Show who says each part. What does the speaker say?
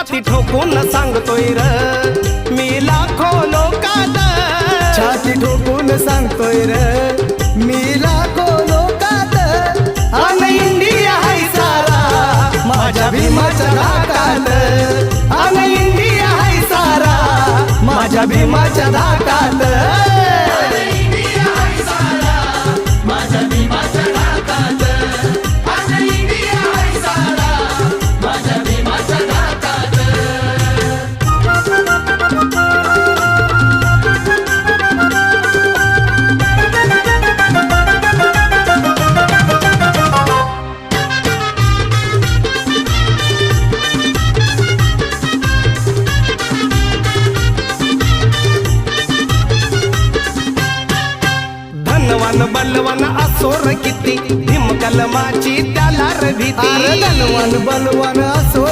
Speaker 1: छाती ठोकून सांगतोय र मी लाखो लोकात,
Speaker 2: छाती ठोकून सांगतोय र मी लाखो लोकात,
Speaker 1: अन इंडिया हाय सारा माझ्या भीमाच्या धाकात, अन इंडिया हाय सारा माझ्या भीमाच्या धाकात. धनवान बलवान असोर किती भीम कलमाची त्याला रे भीती.
Speaker 2: अरे धनवान बलवान असो